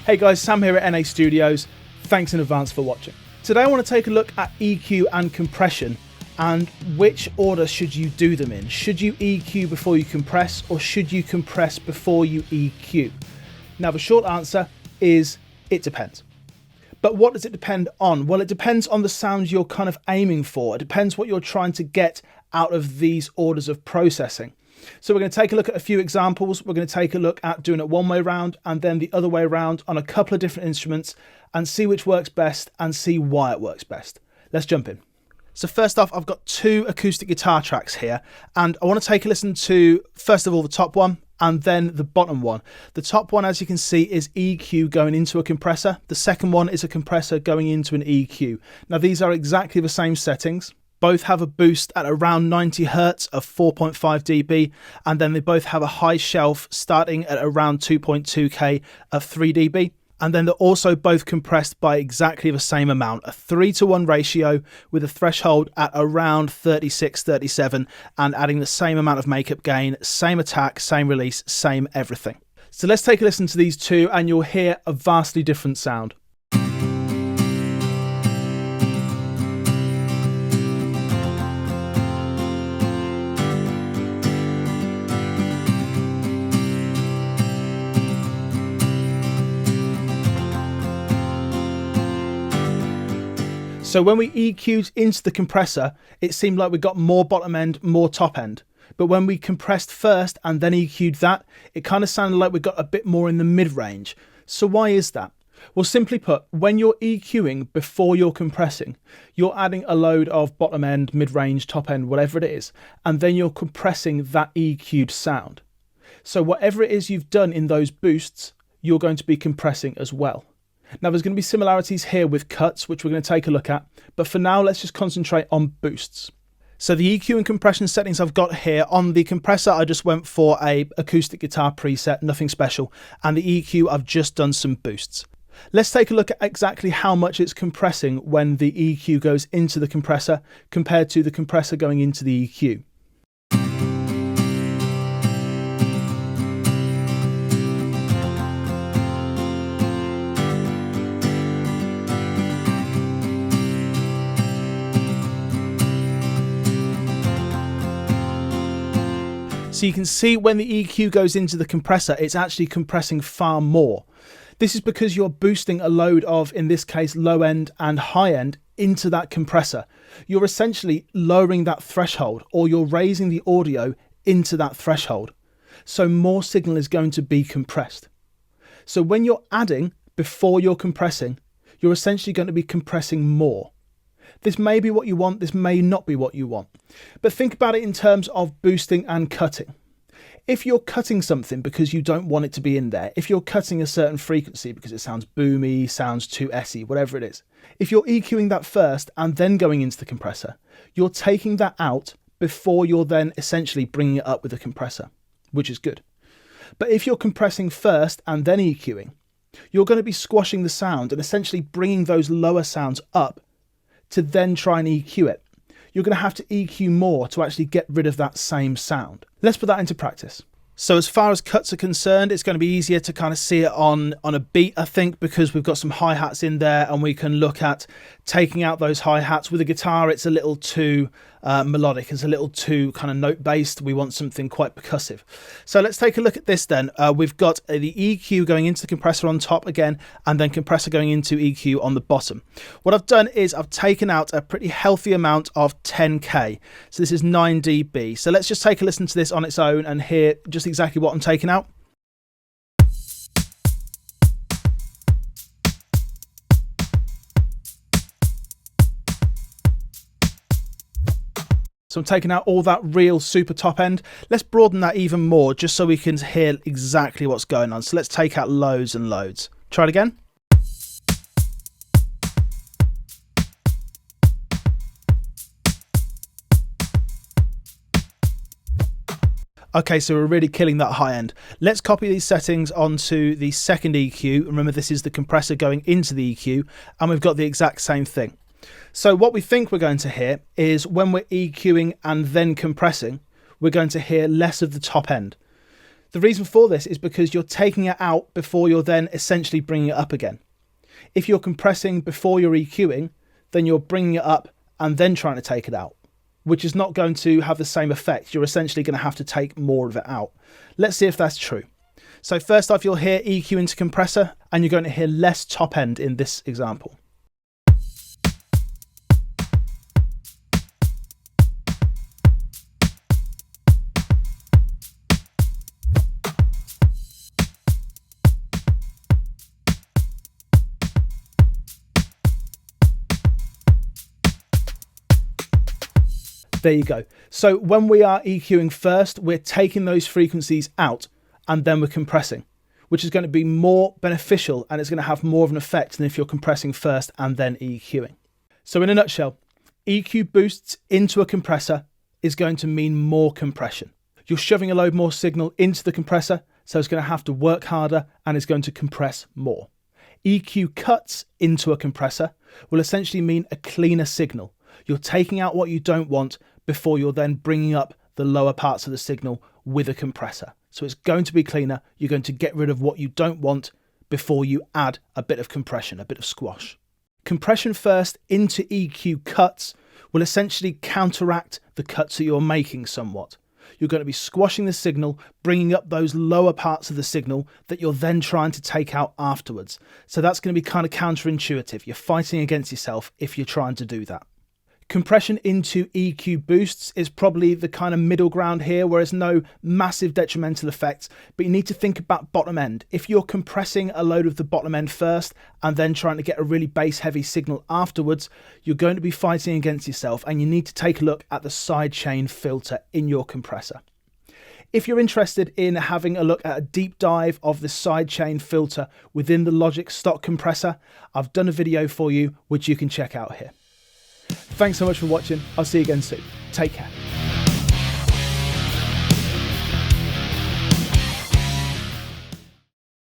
Hey guys, Sam here at NA Studios. Thanks in advance for watching. Today I want to take a look at EQ and compression and which order should you do them in. Should you EQ before you compress, or should you compress before you EQ? Now the short answer is it depends. But what does it depend on? Well, it depends on the sound you're kind of aiming for. It depends what you're trying to get out of these orders of processing. So we're going to take a look at a few examples. We're going to take a look at doing it one way round and then the other way around on a couple of different instruments and see which works best and see why it works best. Let's jump in. So first off, I've got two acoustic guitar tracks here, and I want to take a listen to, first of all, the top one and then the bottom one. The top one, as you can see, is EQ going into a compressor. The second one is a compressor going into an EQ. Now these are exactly the same settings. Both have a boost at around 90 Hertz of 4.5 dB, and then they both have a high shelf starting at around 2.2K of 3 dB. And then they're also both compressed by exactly the same amount, a 3:1 ratio with a threshold at around 36, 37, and adding the same amount of makeup gain, same attack, same release, same everything. So let's take a listen to these two and you'll hear a vastly different sound. So when we EQ'd into the compressor, it seemed like we got more bottom end, more top end. But when we compressed first and then EQ'd that, it kind of sounded like we got a bit more in the mid-range. So why is that? Well, simply put, when you're EQing before you're compressing, you're adding a load of bottom end, mid-range, top end, whatever it is, and then you're compressing that EQ'd sound. So whatever it is you've done in those boosts, you're going to be compressing as well. Now there's going to be similarities here with cuts, which we're going to take a look at, but for now let's just concentrate on boosts. So the EQ and compression settings I've got here, on the compressor I just went for a acoustic guitar preset, nothing special, and the EQ I've just done some boosts. Let's take a look at exactly how much it's compressing when the EQ goes into the compressor compared to the compressor going into the EQ. So you can see when the EQ goes into the compressor, it's actually compressing far more. This is because you're boosting a load of, in this case, low end and high end into that compressor. You're essentially lowering that threshold, or you're raising the audio into that threshold. So more signal is going to be compressed. So when you're adding before you're compressing, you're essentially going to be compressing more. This may be what you want, this may not be what you want. But think about it in terms of boosting and cutting. If you're cutting something because you don't want it to be in there, if you're cutting a certain frequency because it sounds boomy, sounds too S-y, whatever it is, if you're EQing that first and then going into the compressor, you're taking that out before you're then essentially bringing it up with the compressor, which is good. But if you're compressing first and then EQing, you're going to be squashing the sound and essentially bringing those lower sounds up to then try and EQ it. You're going to have to EQ more to actually get rid of that same sound. Let's put that into practice. So as far as cuts are concerned, it's going to be easier to kind of see it on a beat, I think, because we've got some hi-hats in there and we can look at taking out those hi-hats. With a guitar, it's a little too melodic, it's a little too kind of note-based. We want something quite percussive. So let's take a look at this then. We've got the EQ going into the compressor on top again, and then compressor going into EQ on the bottom. What I've done is I've taken out a pretty healthy amount of 10K. So this is 9 dB. So let's just take a listen to this on its own and hear just exactly what I'm taking out. So I'm taking out all that real super top end. Let's broaden that even more just so we can hear exactly what's going on. So let's take out loads and loads. Try it again. Okay, so we're really killing that high end. Let's copy these settings onto the second EQ. Remember, this is the compressor going into the EQ, and we've got the exact same thing. So what we think we're going to hear is when we're EQing and then compressing, we're going to hear less of the top end. The reason for this is because you're taking it out before you're then essentially bringing it up again. If you're compressing before you're EQing, then you're bringing it up and then trying to take it out, which is not going to have the same effect. You're essentially going to have to take more of it out. Let's see if that's true. So first off, you'll hear EQ into compressor, and you're going to hear less top end in this example. There you go. So when we are EQing first, we're taking those frequencies out and then we're compressing, which is going to be more beneficial and it's going to have more of an effect than if you're compressing first and then EQing. So in a nutshell, EQ boosts into a compressor is going to mean more compression. You're shoving a load more signal into the compressor, so it's going to have to work harder and it's going to compress more. EQ cuts into a compressor will essentially mean a cleaner signal. You're taking out what you don't want before you're then bringing up the lower parts of the signal with a compressor. So it's going to be cleaner. You're going to get rid of what you don't want before you add a bit of compression, a bit of squash. Compression first into EQ cuts will essentially counteract the cuts that you're making somewhat. You're going to be squashing the signal, bringing up those lower parts of the signal that you're then trying to take out afterwards. So that's going to be kind of counterintuitive. You're fighting against yourself if you're trying to do that. Compression into EQ boosts is probably the kind of middle ground here where there's no massive detrimental effects, but you need to think about bottom end. If you're compressing a load of the bottom end first and then trying to get a really bass heavy signal afterwards, you're going to be fighting against yourself and you need to take a look at the sidechain filter in your compressor. If you're interested in having a look at a deep dive of the sidechain filter within the Logic stock compressor, I've done a video for you which you can check out here. Thanks so much for watching. I'll see you again soon. Take care.